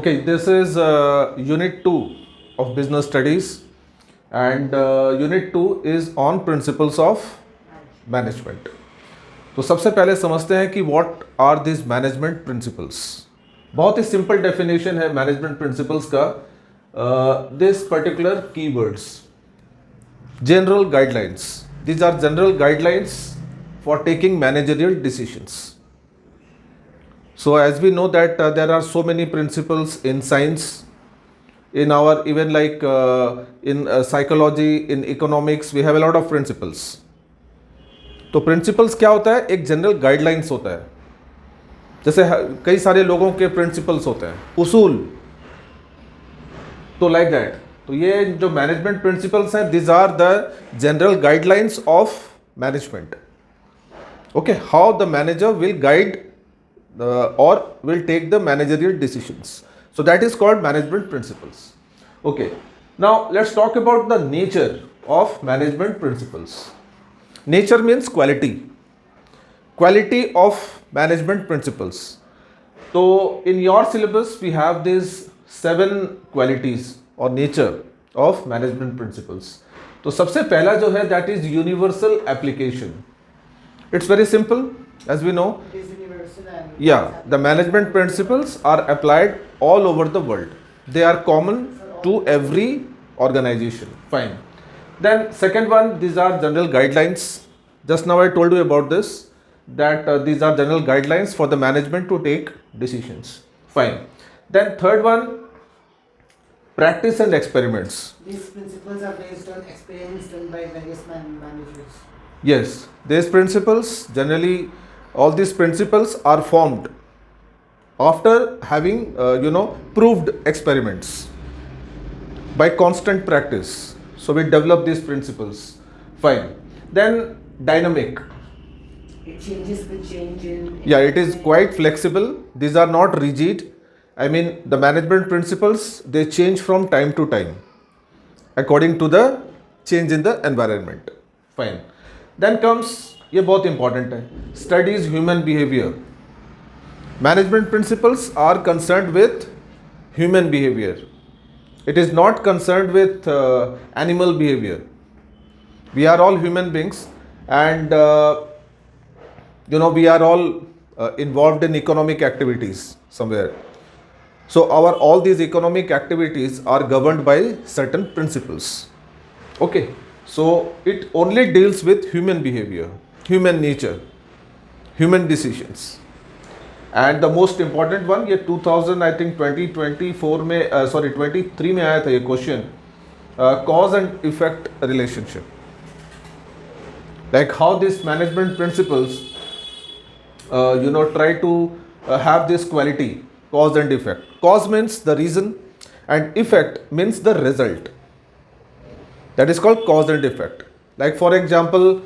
Okay, this is Unit 2 of Business Studies, and Unit 2 is on Principles of Management. तो सबसे पहले समझते हैं कि what are this management principles. बहुत ही सिंपल डेफिनेशन है मैनेजमेंट प्रिंसिपल्स का. This particular keywords, general guidelines, these are general guidelines for taking managerial decisions. So as we know that there are so many principles in science, in our even like in psychology, in economics, we have a lot of principles. तो principles क्या होता है? एक general guidelines होता है. जैसे कई सारे लोगों के प्रिंसिपल्स होते हैं, उसूल, तो लाइक दैट. तो ये जो मैनेजमेंट प्रिंसिपल्स हैं, this are the general guidelines of management. Okay, how the manager will guide or will take the managerial decisions. So that is called management principles. Okay, now let's talk about the nature of management principles. Nature means quality. Quality of management principles. So in your syllabus we have these 7 qualities or nature of management principles. तो सबसे पहला जो है that is universal application. It's very simple, as we know. Yeah, the management principles are applied all over the world. They are common to every organization. Fine. Then second one, these are general guidelines. Just now I told you about this, that these are general guidelines for the management to take decisions. Fine. Then third one, practice and experiments. These principles are based on experiments done by various managers. Yes, these principles generally, all these principles are formed after having proved experiments by constant practice. So we develop these principles. Fine. Then dynamic. It changes with change in. Yeah, it is quite flexible. These are not rigid. I mean, the management principles, they change from time to time according to the change in the environment. Fine. Then comes, ये बहुत important है, studies human behaviour. Management principles are concerned with human behaviour. It is not concerned with animal behaviour. We are all human beings and we are all involved in economic activities somewhere. So all these economic activities are governed by certain principles. Okay, so it only deals with human behavior, human nature, human decisions. And the most important one, ये 2000 I think 2024 में 23 में आया था ये question, cause and effect relationship. Like how these management principles try to have this quality, cause and effect. Cause means the reason and effect means the result. That is called cause and effect. Like for example,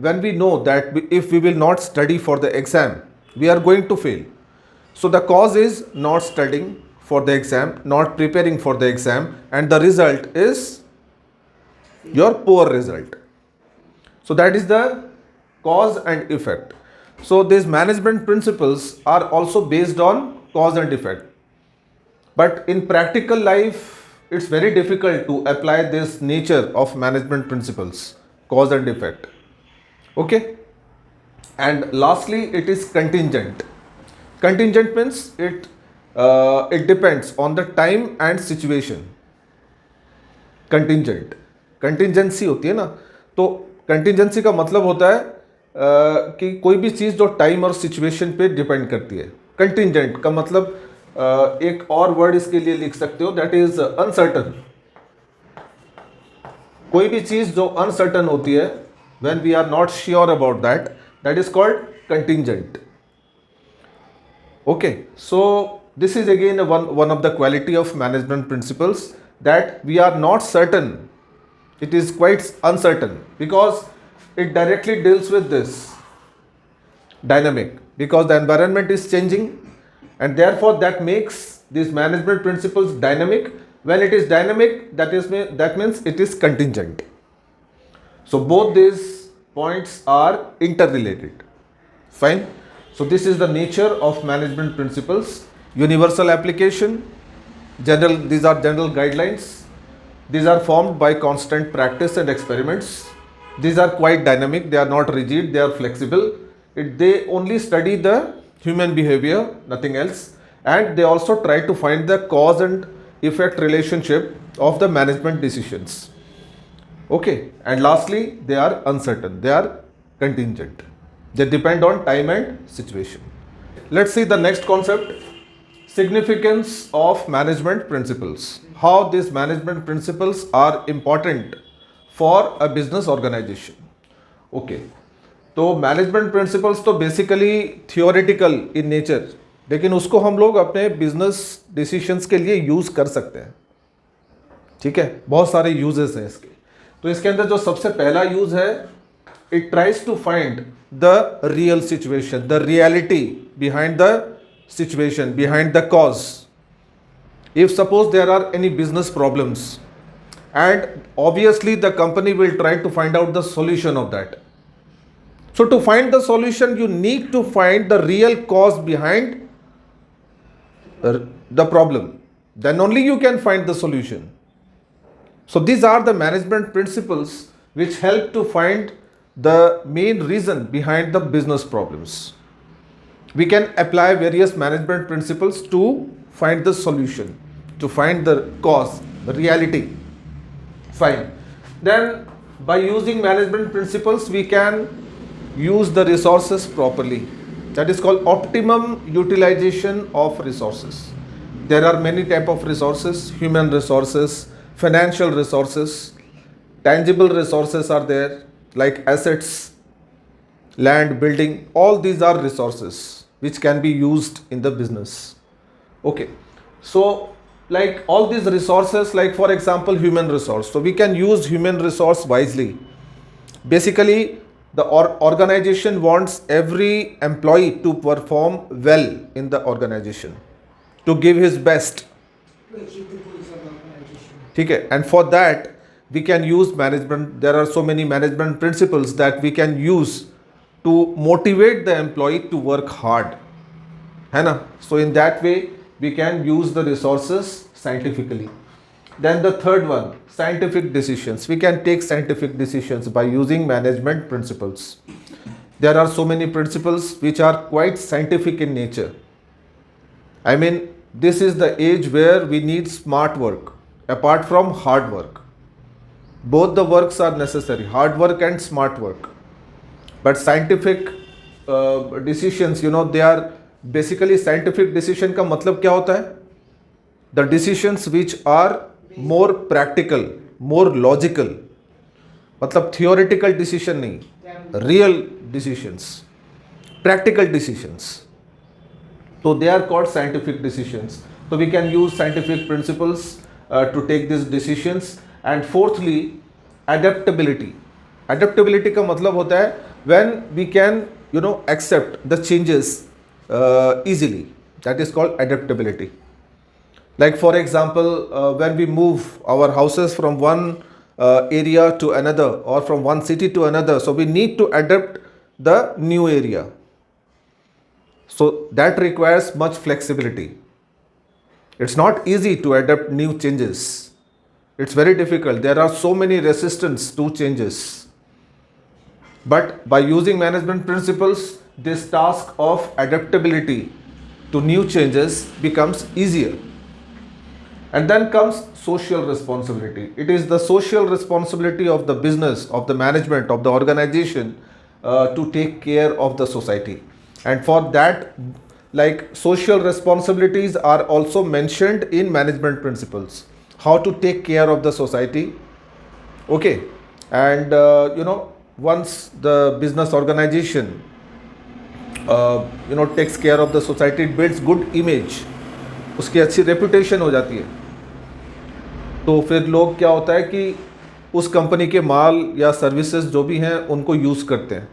when we know that if we will not study for the exam, we are going to fail. So the cause is not studying for the exam, not preparing for the exam, and the result is your poor result. So that is the cause and effect. So these management principles are also based on cause and effect. But in practical life, it's very difficult to apply this nature of management principles, cause and effect. Okay, and lastly it is contingent. Contingent means it depends on the time and situation. Contingent, contingency होती है ना, तो contingency का मतलब होता है कि कोई भी चीज़ जो टाइम और सिचुएशन पे डिपेंड करती है. कंटिंजेंट का मतलब एक और वर्ड इसके लिए लिख सकते हो, दैट इज अनसर्टन. कोई भी चीज़ जो अनसर्टन होती है, when we are not sure about that, that is called contingent. Okay, so this is again one of the quality of management principles, that we are not certain. It is quite uncertain because it directly deals with this dynamic, because the environment is changing, and therefore that makes these management principles dynamic. When it is dynamic, that means it is contingent. So both these points are interrelated. Fine. So this is the nature of management principles. universal application, general, these are general guidelines. These are formed by constant practice and experiments. These are quite dynamic, they are not rigid, they are flexible. They only study the human behavior, nothing else. And they also try to find the cause and effect relationship of the management decisions. Okay, and lastly, they are uncertain, they are contingent. They depend on time and situation. Let's see the next concept, significance of management principles. How these management principles are important for a business organization. Okay, तो management principles तो basically theoretical in nature, लेकिन उसको हम लोग अपने business decisions के लिए use कर सकते हैं. ठीक है, बहुत सारे यूजेस हैं इसके. तो इसके अंदर जो सबसे पहला यूज है, it tries to find the real situation, the reality behind the situation, behind the cause. If suppose there are any business problems, and obviously the company will try to find out the solution of that. So to find the solution, you need to find the real cause behind the problem. Then only you can find the solution. So these are the management principles which help to find the main reason behind the business problems. We can apply various management principles to find the solution, to find the cause, the reality. Fine. Then by using management principles, we can use the resources properly. That is called optimum utilization of resources. There are many type of resources, human resources, financial resources, tangible resources are there, like assets, land, building. All these are resources which can be used in the business. Okay, so like all these resources, like for example human resource, so we can use human resource wisely. Basically the organization wants every employee to perform well in the organization, to give his best. To achieve the goals of the organization. ठीक है, and for that we can use management. There are so many management principles that we can use to motivate the employee to work hard, है ना. So in that way we can use the resources scientifically. Then the third one, scientific decisions. We can take scientific decisions by using management principles. There are so many principles which are quite scientific in nature. I mean, this is the age where we need smart work apart from hard work. Both the works are necessary, hard work and smart work. But scientific decisions, you know, they are basically, scientific decision का मतलब क्या होता है? The decisions which are more practical, more logical. मतलब theoretical decision नहीं, real decisions, practical decisions. So they are called scientific decisions. So we can use scientific principles to take these decisions. And fourthly, adaptability. Adaptability का मतलब होता है when we can, you know, accept the changes easily. That is called adaptability. Like for example, when we move our houses from one area to another, or from one city to another, so we need to adapt the new area. So that requires much flexibility. It's not easy to adapt new changes. It's very difficult. There are so many resistance to changes. But by using management principles, this task of adaptability to new changes becomes easier. And then comes social responsibility. It is the social responsibility of the business, of the management, of the organization to take care of the society. And for that, like social responsibilities are also mentioned in management principles. How to take care of the society. Okay, and you know, once the business organization you know, takes care of the society, it builds good image. उसकी अच्छी reputation हो जाती है, तो फिर लोग क्या होता है कि उस कंपनी के माल या सर्विसेज जो भी हैं उनको यूज़ करते हैं,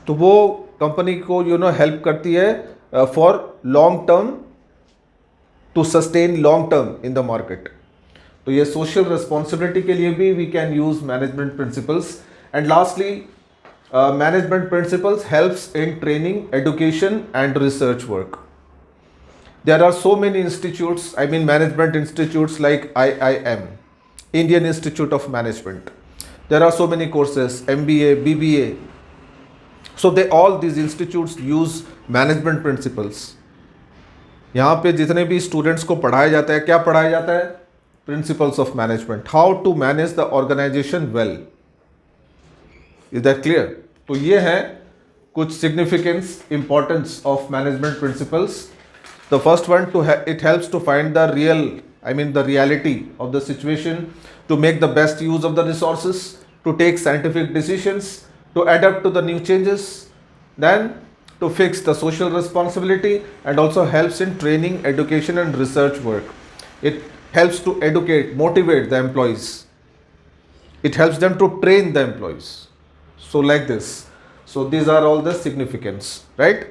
तो वो कंपनी को यू नो हेल्प करती है for long term, to sustain long term in the market. तो ये सोशल रिस्पॉन्सिबिलिटी के लिए भी we can use management principles. And lastly, management principles helps in training, education and research work. There are so many institutes, I mean management institutes like IIM, Indian Institute of Management. There are so many courses, MBA, BBA. So these institutes use management principles. यहाँ पे जितने भी students को पढ़ाया जाता है, क्या पढ़ाया जाता है? Principles of management, how to manage the organisation well. Is that clear? तो ये है कुछ significance, importance of management principles. The first one, it helps to find the reality of the situation, to make the best use of the resources, to take scientific decisions, to adapt to the new changes, then to fix the social responsibility, and also helps in training, education and research work. It helps to educate, motivate the employees. It helps them to train the employees. So like this. So these are all the significance, right?